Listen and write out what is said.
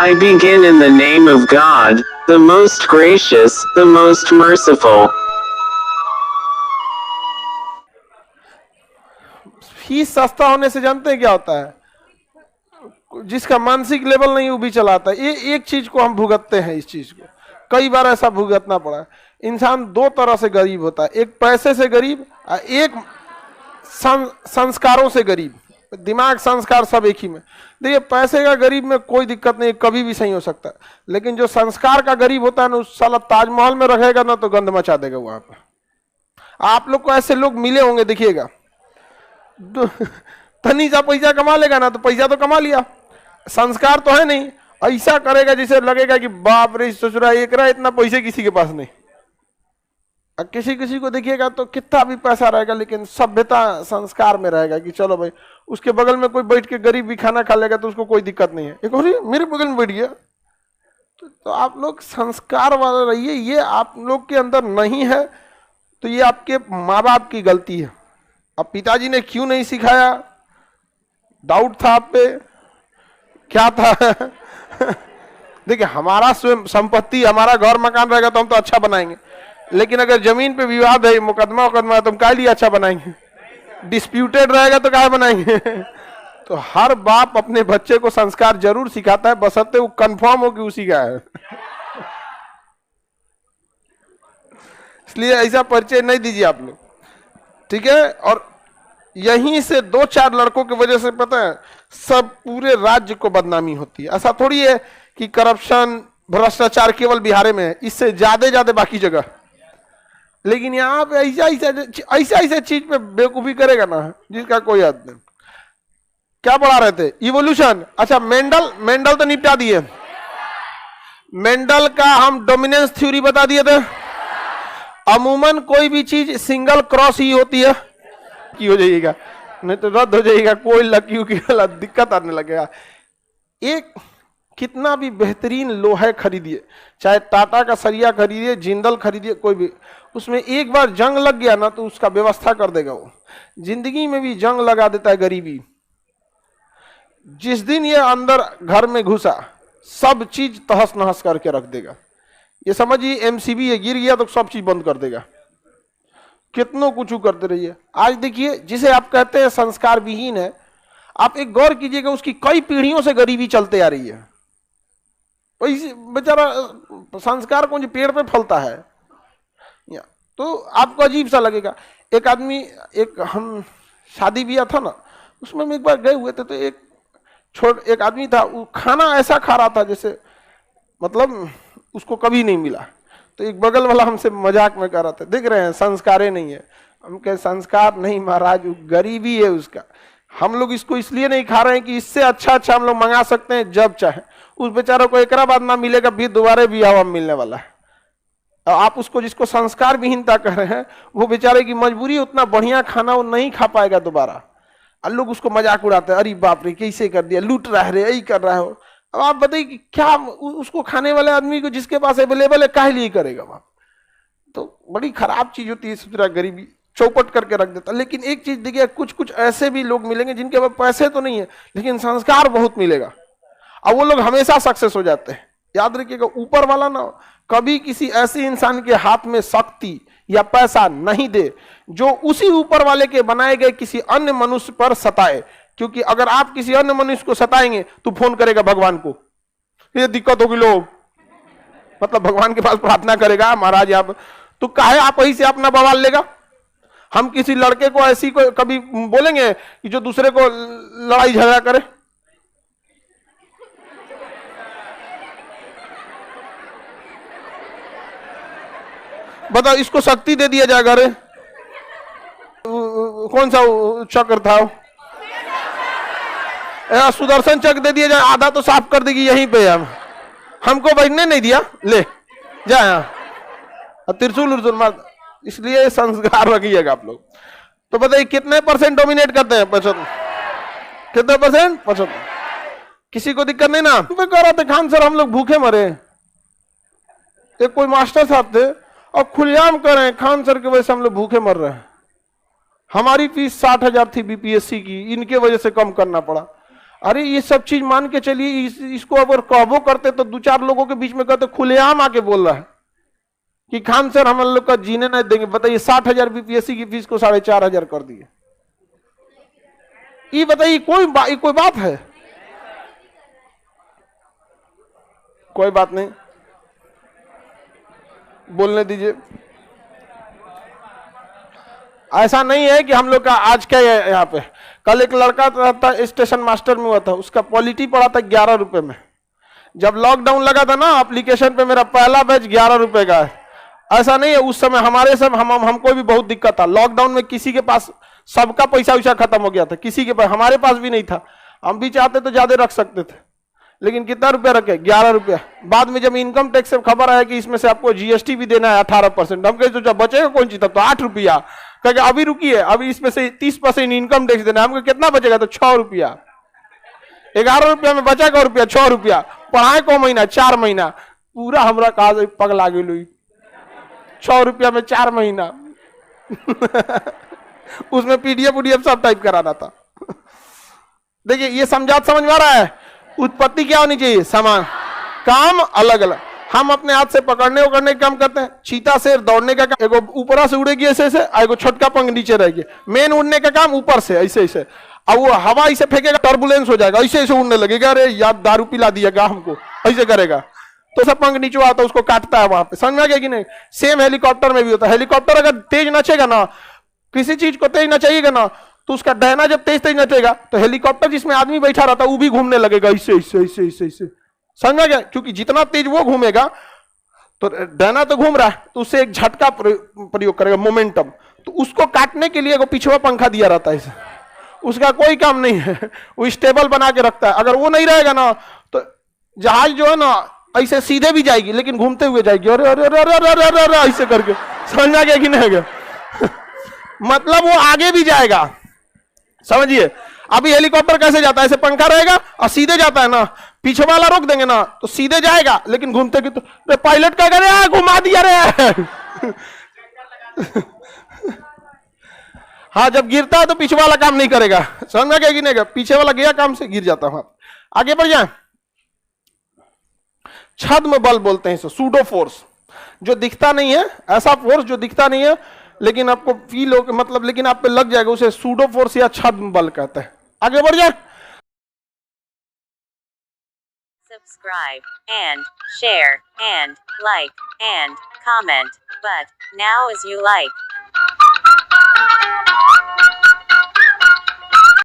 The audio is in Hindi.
I begin in the name of God, the most gracious, the most merciful. Fees सस्ता होने से जानते हैं क्या होता है? जिसका मानसिक लेवल नहीं वो भी चलाता है। ये एक चीज को हम भुगतते हैं, इस चीज को कई बार ऐसा भुगतना पड़ा है। इंसान दो तरह से गरीब होता है, एक पैसे से गरीब और एक संस्कारों से गरीब। दिमाग संस्कार सब एक ही में। देखिए पैसे का गरीब में कोई दिक्कत नहीं, कभी भी सही हो सकता है, लेकिन जो संस्कार का गरीब होता है ना, उस साला ताजमहल में रहेगा ना तो गंद मचा देगा वहां पर। आप लोग को ऐसे लोग मिले होंगे, देखिएगा तनी सा पैसा कमा लेगा ना तो पैसा तो कमा लिया, संस्कार तो है नहीं, ऐसा करेगा जिसे लगेगा कि बाप रे ससुरा एक रहा, इतना पैसे किसी के पास नहीं। किसी किसी को देखिएगा तो कितना भी पैसा रहेगा लेकिन सभ्यता संस्कार में रहेगा कि चलो भाई, उसके बगल में कोई बैठ के गरीब भी खाना खा लेगा तो उसको कोई दिक्कत नहीं है। एक और मेरे बगल में बैठ गया तो आप लोग संस्कार वाले रहिए। ये आप लोग के अंदर नहीं है तो ये आपके माँ बाप की गलती है। अब पिताजी ने क्यों नहीं सिखाया, डाउट था आप पे, क्या था देखिए हमारा स्वयं संपत्ति, हमारा घर मकान रहेगा तो हम तो अच्छा बनाएंगे, लेकिन अगर जमीन पे विवाद है, मुकदमा है, तो हम क्या लिए अच्छा बनाएंगे? डिस्प्यूटेड रहेगा तो क्या बनाएंगे तो हर बाप अपने बच्चे को संस्कार जरूर सिखाता है, बशर्ते वो कंफर्म हो कि उसी का है इसलिए ऐसा परिचय नहीं दीजिए आप लोग, ठीक है। और यहीं से दो चार लड़कों की वजह से पता है सब पूरे राज्य को बदनामी होती है। ऐसा थोड़ी है कि करप्शन भ्रष्टाचार केवल बिहार में है, इससे ज्यादा बाकी जगह, लेकिन यहाँ पे ऐसा चीज पे बेवकूफी करेगा ना जिसका कोई हद नहीं। क्या पढ़ा रहे थे? इवोल्यूशन। अच्छा मेंडल तो निपटा दिए। मेंडल का हम डोमिनेंस थ्योरी बता दिए थे। अमूमन कोई भी चीज सिंगल क्रॉस ही होती है की हो जाइएगा, नहीं तो रद्द हो जाएगा, कोई लकी की दिक्कत आने लगेगा। एक कितना भी बेहतरीन लोहा खरीदिए, चाहे टाटा का सरिया खरीदिए, जिंदल खरीदिए, कोई भी, उसमें एक बार जंग लग गया ना तो उसका व्यवस्था कर देगा वो। जिंदगी में भी जंग लगा देता है गरीबी। जिस दिन ये अंदर घर में घुसा सब चीज तहस नहस करके रख देगा। ये समझिए एमसीबी ये गिर गया तो सब चीज बंद कर देगा, कितनों कुछ करते रहिए। आज देखिए जिसे आप कहते हैं संस्कार विहीन है, आप एक गौर कीजिएगा उसकी कई पीढ़ियों से गरीबी चलते आ रही है। वही बेचारा संस्कार कौन पेड़ पे फलता है, तो आपको अजीब सा लगेगा। एक आदमी, एक हम शादी ब्याह था ना, उसमें हम एक बार गए हुए थे तो एक आदमी था, वो खाना ऐसा खा रहा था जैसे मतलब उसको कभी नहीं मिला। तो एक बगल वाला हमसे मजाक में कर रहा था, देख रहे हैं संस्कारे नहीं है। हम कहे संस्कार नहीं महाराज, गरीबी है उसका। हम लोग इसको इसलिए नहीं खा रहे हैं कि इससे अच्छा हम लोग मंगा सकते हैं जब चाहे। उस बेचारे को एक बाद ना मिलेगा भी दोबारा भी हवा मिलने वाला है। आप उसको जिसको संस्कार विहीनता कह रहे हैं, वो बेचारे की मजबूरी, उतना बढ़िया खाना वो नहीं खा पाएगा दोबारा। और लोग उसको मजाक उड़ाते हैं, अरे बाप रे कैसे कर दिया, लूट रहा है, यही कर रहा हो। अब आप बताइए कि क्या उसको खाने वाले आदमी को जिसके पास अवेलेबल है काहे लिए करेगा वहां? तो बड़ी खराब चीज होती है इस तरह गरीबी, चौपट करके रख देता। लेकिन एक चीज देखिए, कुछ ऐसे भी लोग मिलेंगे जिनके पास पैसे तो नहीं है लेकिन संस्कार बहुत मिलेगा, और वो लोग हमेशा सक्सेस हो जाते हैं। याद रखिएगा ऊपर वाला ना कभी किसी ऐसे इंसान के हाथ में शक्ति या पैसा नहीं दे जो उसी ऊपर वाले के बनाए गए किसी अन्य मनुष्य पर सताए। क्योंकि अगर आप किसी अन्य मनुष्य को सताएंगे तो फोन करेगा भगवान को, ये दिक्कत होगी, लोग मतलब भगवान के पास प्रार्थना करेगा महाराज आप, तो काहे आप वही से अपना बवाल लेगा। हम किसी लड़के को ऐसी को कभी बोलेंगे कि जो दूसरे को लड़ाई झगड़ा करे? बताओ, इसको शक्ति दे दिया जाएगा। रे कौन सा चक्र था, सुदर्शन चक्र दे दिया जाए, आधा तो साफ कर देगी यहीं पे। हमको बैठने नहीं दिया, ले जा यहाँ त्रिशूल उर्शूल मार। इसलिए संस्कार रखिएगा आप लोग। तो बताइए कितने % डोमिनेट करते हैं? 75। कितने %? 75। किसी को दिक्कत नहीं ना? कह रहा था खान सर हम लोग भूखे मरे। एक कोई मास्टर साहब थे और खुलेआम कर रहे हैं खान सर की वजह से हम लोग भूखे मर रहे हैं। हमारी फीस 60,000 थी बीपीएससी की, इनके वजह से कम करना पड़ा। अरे ये सब चीज मान के चलिए, इसको अगर कहबो करते तो 2-4 लोगों के बीच में कहते, खुलेआम आके बोल रहा है कि खान सर हम लोग का जीने नहीं देंगे। बताइए 60,000 बीपीएससी की फीस को 4,500 कर दिए। ये बताइए कोई बात है? कोई बात नहीं, बोलने दीजिए। ऐसा नहीं है कि हम लोग का आज क्या है यहाँ पे। कल एक लड़का था स्टेशन मास्टर में हुआ था, उसका पॉलिटी पड़ा था 11 रुपए में। जब लॉकडाउन लगा था ना, एप्लीकेशन पे मेरा पहला बैच 11 रुपए का है। ऐसा नहीं है, उस समय हमारे सब हमको भी बहुत दिक्कत था लॉकडाउन में। किसी के पास सबका पैसा वैसा खत्म हो गया था, किसी के पास, हमारे पास भी नहीं था। हम भी चाहते तो ज्यादा रख सकते थे, लेकिन कितना रुपया रखे? 11 रुपया। बाद में जब इनकम टैक्स से खबर आया कि इसमें से आपको जीएसटी भी देना है 18%, हम कहे तो जब बचेगा कौन चीज, तब तो 8 रुपया। कहे अभी रुकिए, अभी इसमें से 30% इनकम टैक्स देना है। हमको कितना बचेगा? तो 6 रुपया। 11 रुपया में बचा का रुपया 6 रुपया। पढ़ाए को महीना? 4 महीना। पूरा हमरा कहा पगला गेलू, 6 रुपया में 4 महीना। उसमें पीडीएफ सब टाइप कराना था। देखिए ये समझ में आ रहा है। उत्पत्ति क्या होनी चाहिए? समान, काम अलग अलग। हम अपने हाथ से पकड़ने उकड़ने का काम करते हैं। चीता शेर दौड़ने का काम, एगो ऊपरा से उड़ेगी ऐसे ऐसे, एगो छोटका पंख नीचे रहेगी। मेन उड़ने का काम ऊपर से ऐसे ऐसे, अब वो हवा ऐसे फेंकेगा, टर्बुलेंस हो जाएगा, ऐसे ऐसे उड़ने लगेगा। अरे यार दारू पिला दिएगा हमको, ऐसे करेगा तो सब पंख नीचे आता है, उसको काटता है वहां पे। समझ में आ गया कि नहीं? सेम हेलीकॉप्टर में भी होता है। हेलीकॉप्टर अगर तेज नचेगा ना, किसी चीज को तेज नचाइएगा ना, तो उसका डहना जब तेज तेज नचेगा तो हेलीकॉप्टर जिसमें आदमी बैठा रहता है वो भी घूमने लगेगा, ऐसे ऐसे ऐसे ऐसे ऐसे। समझ में आ गया? क्योंकि जितना तेज वो घूमेगा, तो डहना तो घूम रहा है, तो उससे एक झटका प्रयोग करेगा, मोमेंटम। तो उसको काटने के लिए वो पिछवा पंखा दिया रहता है, उसका कोई काम नहीं है, वो स्टेबल बना के रखता है। अगर वो नहीं रहेगा ना, तो जहाज जो है ना ऐसे सीधे भी जाएगी लेकिन घूमते हुए जाएगी, अरे अरे अरे अरे अरे अरे ऐसे करके। समझ में आ गया कि नहीं गया? मतलब वो आगे भी जाएगा। समझिए, अभी हेलीकॉप्टर कैसे जाता है? ऐसे पंखा रहेगा और सीधे जाता है ना, पीछे वाला रोक देंगे ना तो सीधे जाएगा, लेकिन घूमते कि तो पायलट क्या करे, घुमा दिया रे। हाँ, जब गिरता है तो पीछे वाला काम नहीं करेगा। समझ में गया कि नहीं? पीछे वाला गया काम से गिर जाता हूं। आगे बढ़ जाए। छद्म बल बोलते हैं इसे, सूडो फोर्स, जो दिखता नहीं है, ऐसा फोर्स जो दिखता नहीं है लेकिन आपको फील हो, मतलब लेकिन आप पे लग जाएगा, उसे सूडो फोर्स या छद्म बल कहते हैं। आगे बढ़ जाए। Subscribe and share and like and comment, but now as you like.